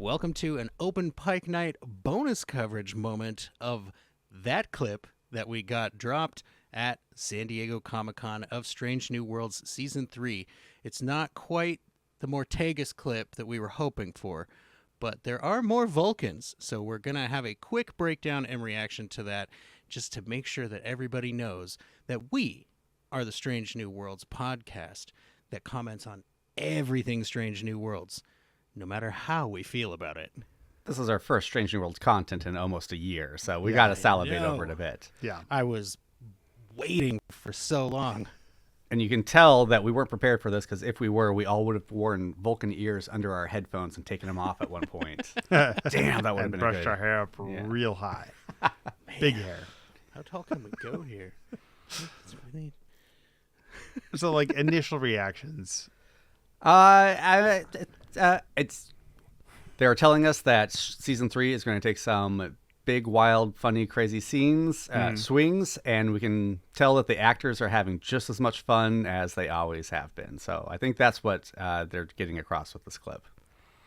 Welcome to an Open Pike Night bonus coverage moment of that clip that we got dropped at San Diego Comic-Con of Strange New Worlds Season 3. It's not quite the Mortagus clip that we were hoping for, but there are more Vulcans, so we're going to have a quick breakdown and reaction to that just to make sure that everybody knows that we are the Strange New Worlds podcast that comments on everything Strange New Worlds, no matter how we feel about it. This is our first Strange New Worlds content in almost a year, so we got to salivate over it a bit. Yeah. I was waiting for so long. And you can tell that we weren't prepared for this, because if we were, we all would have worn Vulcan ears under our headphones and taken them off at one point. Damn, that would have been brushed good. our hair up real high. Big hair. How tall can we go here? So, like, initial reactions. They're telling us that season 3 is going to take some big, wild, funny, crazy scenes, swings, and we can tell that the actors are having just as much fun as they always have been. So I think that's what they're getting across with this clip.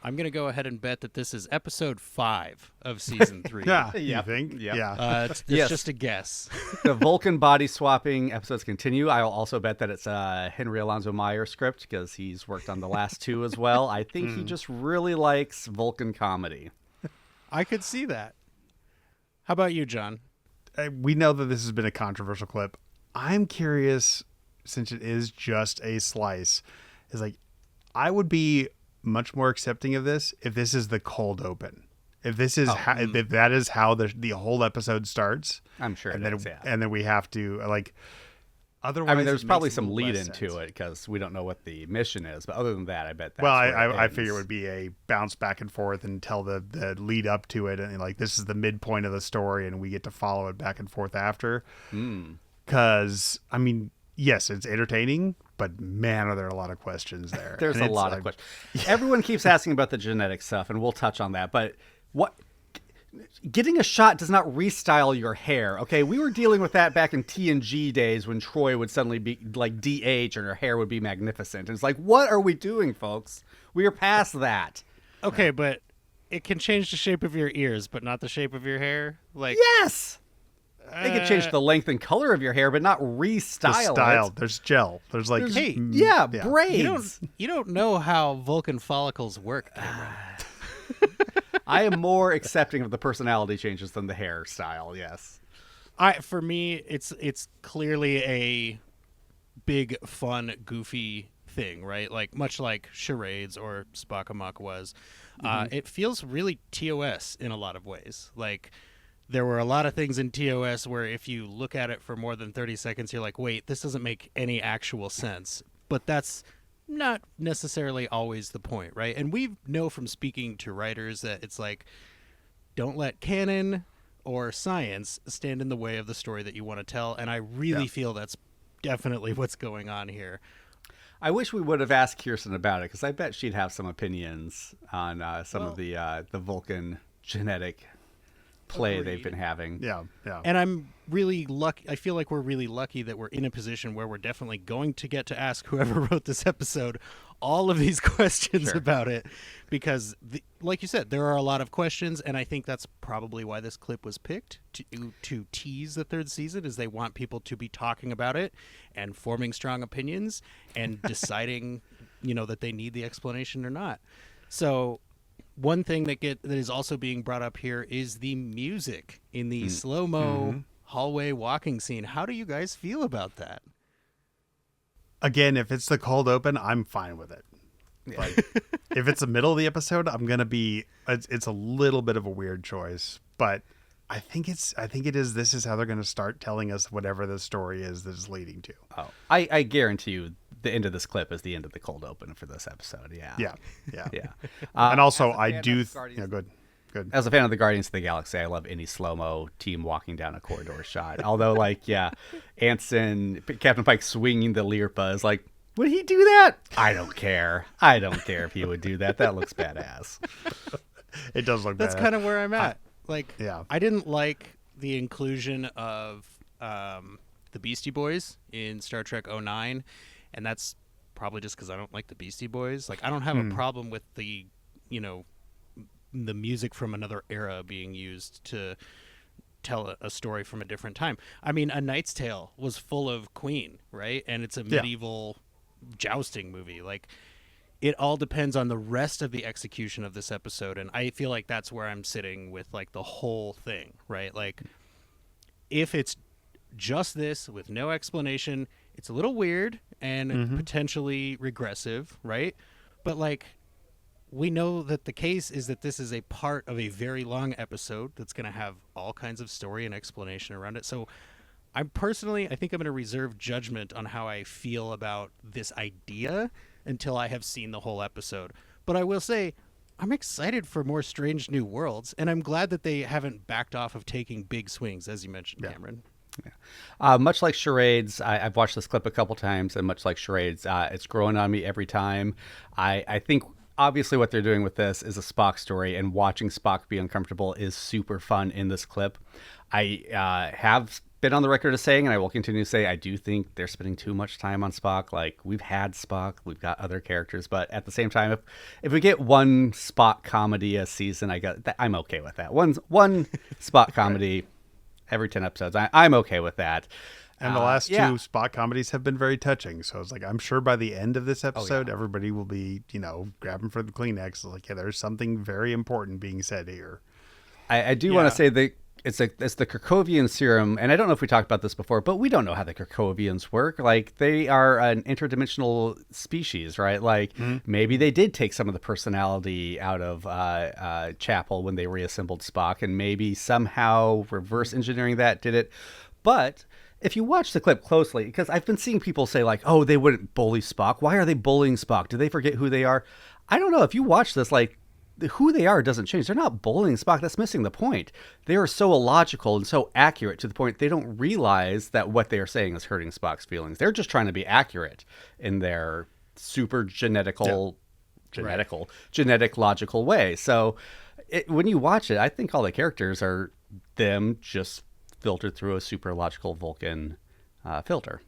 I'm going to go ahead and bet that this is episode 5 of season 3. You think? Yep. Yeah. It's Yes. just a guess. The Vulcan body swapping episodes continue. I'll also bet that it's a Henry Alonzo Meyer script, because he's worked on the last 2 as well. I think he just really likes Vulcan comedy. I could see that. How about you, John? We know that this has been a controversial clip. I'm curious, since it is just a slice, is like, I would be much more accepting of this if this is the cold open. If this is if that is how the whole episode starts, I'm sure. and then then we have to, like, otherwise. I mean, there's it probably makes a some little lead less into sense. it, because we don't know what the mission is. But other than that, I bet that's Well, where I it figure it ends. would be a bounce back and forth and tell the lead up to it, and like, this is the midpoint of the story, and we get to follow it back and forth after. Because I mean, yes, it's entertaining, but man, are there a lot of questions there. There's a lot of questions. Everyone keeps asking about the genetic stuff, and we'll touch on that. But getting a shot does not restyle your hair. Okay, we were dealing with that back in TNG days when Troy would suddenly be like DH and her hair would be magnificent. And it's like, what are we doing, folks? We are past that. Okay, but it can change the shape of your ears, but not the shape of your hair. Like, Yes. They could change the length and color of your hair, but not restyle it. There's gel. There's like Braids. You don't know how Vulcan follicles work, Cameron. I am more accepting of the personality changes than the hairstyle. Yes. For me, it's clearly a big, fun, goofy thing, right? Like, much like charades or Spock Amok was. It feels really TOS in a lot of ways. Like, there were a lot of things in TOS where if you look at it for more than 30 seconds, you're like, wait, this doesn't make any actual sense. But that's not necessarily always the point, right? And we know from speaking to writers that it's like, don't let canon or science stand in the way of the story that you want to tell. And I really feel that's definitely what's going on here. I wish we would have asked Kirsten about it, because I bet she'd have some opinions on some of the Vulcan genetic play they've been having. Yeah. And I'm really lucky. I feel like we're really lucky that we're in a position where we're definitely going to get to ask whoever wrote this episode all of these questions about it, because like you said, there are a lot of questions, and I think that's probably why this clip was picked to tease the 3rd season, is they want people to be talking about it and forming strong opinions and deciding, that they need the explanation or not. So one thing that is also being brought up here is the music in the slow-mo hallway walking scene. How do you guys feel about that? Again, if it's the cold open, I'm fine with it. Like, if it's the middle of the episode, I'm gonna be. It's a little bit of a weird choice, but I think it is. This is how they're gonna start telling us whatever the story is that is leading to. Oh, I guarantee you, the end of this clip is the end of the cold open for this episode. Yeah. And also, as a I fan do. of Guardians- Good. As a fan of the Guardians of the Galaxy, I love any slow-mo team walking down a corridor shot. Although, Anson, Captain Pike swinging the Lirpa is like, would he do that? I don't care. I don't care if he would do that. That looks badass. It does look. That's kind of where I'm at. I didn't like the inclusion of the Beastie Boys in Star Trek 09, and that's probably just because I don't like the Beastie Boys. Like, I don't have a problem with the, the music from another era being used to tell a story from a different time. I mean, A Knight's Tale was full of Queen, right? And it's a medieval jousting movie. Like, it all depends on the rest of the execution of this episode, and I feel like that's where I'm sitting with like the whole thing, right? Like, if it's just this with no explanation, it's a little weird and potentially regressive, right? But like, we know that the case is that this is a part of a very long episode that's going to have all kinds of story and explanation around it. So I think I'm going to reserve judgment on how I feel about this idea until I have seen the whole episode. But I will say, I'm excited for more Strange New Worlds, and I'm glad that they haven't backed off of taking big swings, as you mentioned, Cameron. Yeah. Much like Charades, I've watched this clip a couple times, and much like Charades, it's growing on me every time. I think obviously what they're doing with this is a Spock story, and watching Spock be uncomfortable is super fun in this clip. I have been on the record as saying, and I will continue to say, I do think they're spending too much time on Spock. Like, we've had Spock, we've got other characters, but at the same time, if we get one Spock comedy a season, I'm okay with that. One Spock comedy every 10 episodes. I'm okay with that. And the last two Spock comedies have been very touching. So it's like, I'm sure by the end of this episode, everybody will be, grabbing for the Kleenex. It's like, yeah, there's something very important being said here. I do want to say that it's the Krakowian serum, and I don't know if we talked about this before, but we don't know how the Krakowians work. Like, they are an interdimensional species, right? Like, maybe they did take some of the personality out of Chapel when they reassembled Spock, and maybe somehow reverse engineering that did it. But if you watch the clip closely, because I've been seeing people say, like, oh, they wouldn't bully Spock. Why are they bullying Spock? Do they forget who they are? I don't know. If you watch this, like, who they are doesn't change. They're not bullying Spock. That's missing the point. They are so illogical and so accurate to the point they don't realize that what they are saying is hurting Spock's feelings. They're just trying to be accurate in their super genetic logical way. So when you watch it, I think all the characters are them just filtered through a super logical Vulcan filter.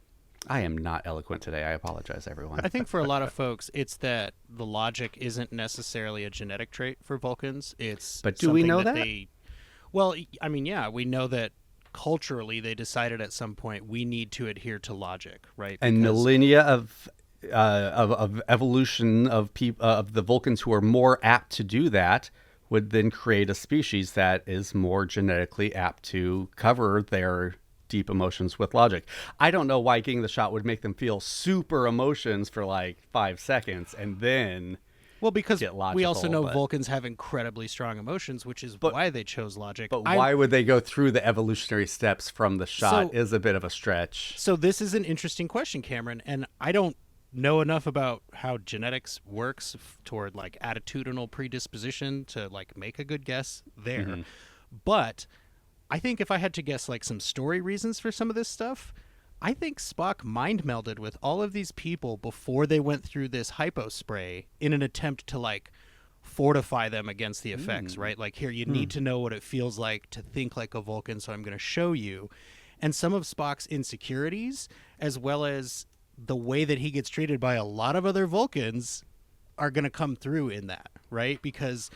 I am not eloquent today. I apologize, everyone. I think for a lot of folks, it's that the logic isn't necessarily a genetic trait for Vulcans. But do we know that? Well, I mean, yeah, we know that culturally they decided at some point we need to adhere to logic, right? And millennia of evolution of the Vulcans who are more apt to do that would then create a species that is more genetically apt to cover their deep emotions with logic. I don't know why getting the shot would make them feel super emotions for like 5 seconds and then because get logical, we also know Vulcans have incredibly strong emotions, which is why they chose logic. But why would they go through the evolutionary steps from the shot is a bit of a stretch. So this is an interesting question, Cameron, and I don't know enough about how genetics works toward like attitudinal predisposition to like make a good guess there. But I think if I had to guess like some story reasons for some of this stuff, I think Spock mind melded with all of these people before they went through this hypo spray in an attempt to like fortify them against the effects, right? Like, here, you need to know what it feels like to think like a Vulcan, so I'm going to show you. And some of Spock's insecurities, as well as the way that he gets treated by a lot of other Vulcans, are going to come through in that, right? Because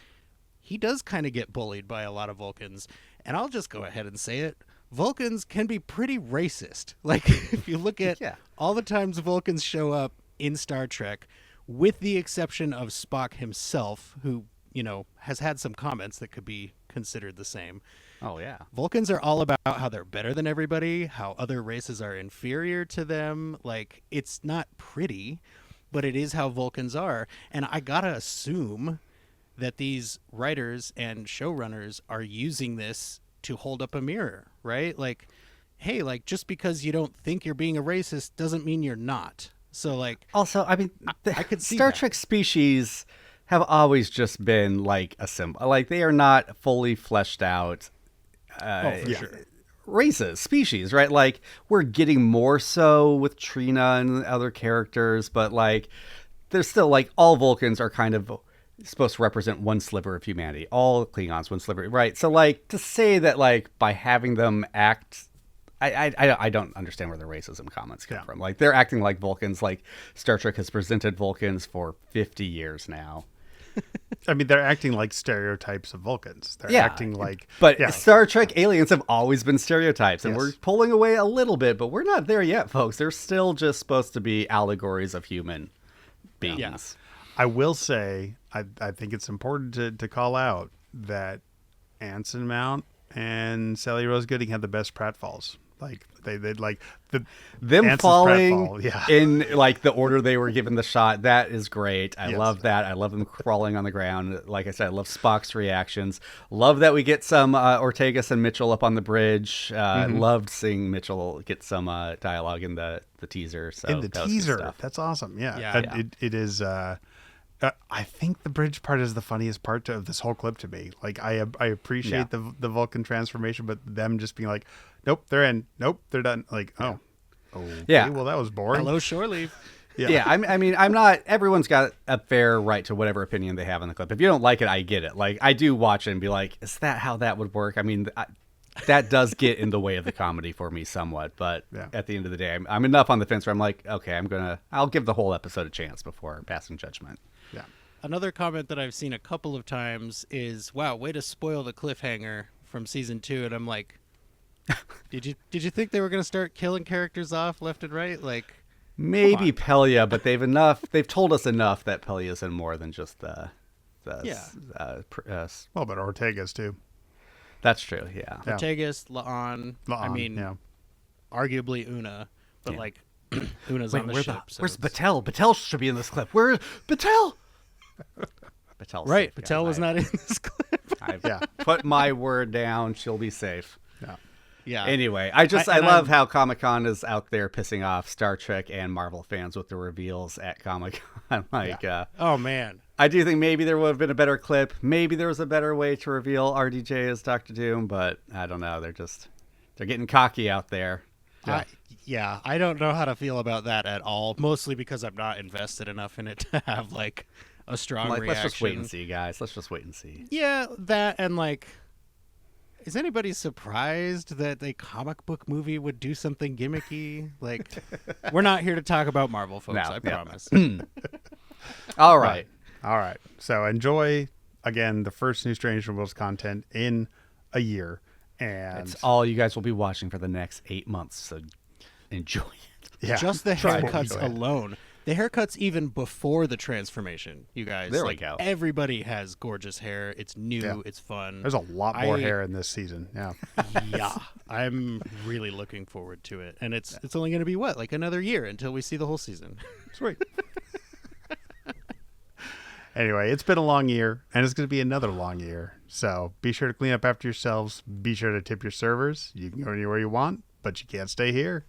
he does kind of get bullied by a lot of Vulcans. And I'll just go ahead and say it. Vulcans can be pretty racist. Like, if you look at all the times Vulcans show up in Star Trek, with the exception of Spock himself, who, has had some comments that could be considered the same. Oh, yeah. Vulcans are all about how they're better than everybody, how other races are inferior to them. Like, it's not pretty, but it is how Vulcans are. And I gotta assume that these writers and showrunners are using this to hold up a mirror, right? Like, hey, like, just because you don't think you're being a racist doesn't mean you're not. So, like, also, I mean, I could see Star Trek species have always just been like a symbol. Like, they are not fully fleshed out races, species, right? Like, we're getting more so with Trina and other characters, but like, there's still like all Vulcans are kind of supposed to represent one sliver of humanity. All Klingons, one sliver, right? So like, to say that like by having them act, I don't understand where the racism comments come from. Like, they're acting like Vulcans, like Star Trek has presented Vulcans for 50 years now. I mean, they're acting like stereotypes of Vulcans. They're acting like... But yeah. Star Trek aliens have always been stereotypes, and Yes. we're pulling away a little bit, but we're not there yet, folks. They're still just supposed to be allegories of human beings. Yeah. I will say, I think it's important to call out that Anson Mount and Sally Rose Gooding had the best pratfalls. Like they like them Anson's falling pratfall, yeah. in like the order they were given the shot. That is great. I Yes. love that. I love them crawling on the ground. Like I said, I love Spock's reactions. Love that we get some Ortegas and Mitchell up on the bridge. Loved seeing Mitchell get some dialogue in the teaser. So in the that was good teaser. stuff. That's awesome. Yeah, Yeah. It is. I think the bridge part is the funniest part of this whole clip to me. Like I appreciate the Vulcan transformation, but them just being like, nope, they're in. Nope, they're done. Like, oh, Yeah. well, that was boring. Hello, shore leave. Yeah, I mean, I'm not. Everyone's got a fair right to whatever opinion they have on the clip. If you don't like it, I get it. Like, I do watch it and be like, is that how that would work? I mean, that does get in the way of the comedy for me somewhat. But at the end of the day, I'm enough on the fence where I'm like, okay, I'll give the whole episode a chance before passing judgment. Yeah. Another comment that I've seen a couple of times is, "Wow, way to spoil the cliffhanger from season 2." And I'm like, did you think they were going to start killing characters off left and right? Like, Maybe Pelia, but they've told us enough that Pelia's in more than just the Well, but Ortega's too. that's true. Yeah. Yeah. Ortegas, La'an, I mean, arguably Una, but like Una's on the ship. Where's Batel? Batel should be in this clip. Where's Batel? Batel's Right, safe, Patel guys. was not in this clip. I've put my word down. She'll be safe. Yeah. Yeah. Anyway, I love how Comic-Con is out there pissing off Star Trek and Marvel fans with the reveals at Comic-Con. Oh man. I do think maybe there would have been a better clip. Maybe there was a better way to reveal RDJ as Doctor Doom, but I don't know. They're getting cocky out there. I don't know how to feel about that at all. Mostly because I'm not invested enough in it to have like a strong reaction. Let's just wait and see, guys. Let's just wait and see. Yeah, that and like, is anybody surprised that a comic book movie would do something gimmicky? Like, we're not here to talk about Marvel, folks. I promise. All right. All right. So enjoy again the first new Strange Worlds content in a year, and It's all you guys will be watching for the next 8 months. So enjoy it. yeah, Just the try to haircuts enjoy it. alone. The haircuts even before the transformation, you guys. There we like, go. Everybody has gorgeous hair. It's new. Yeah. It's fun. There's a lot more hair in this season. Yeah. Yeah, I'm really looking forward to it, and it's only going to be like another year until we see the whole season. Sweet. Anyway, it's been a long year, and it's going to be another long year. So be sure to clean up after yourselves. Be sure to tip your servers. You can go anywhere you want, but you can't stay here.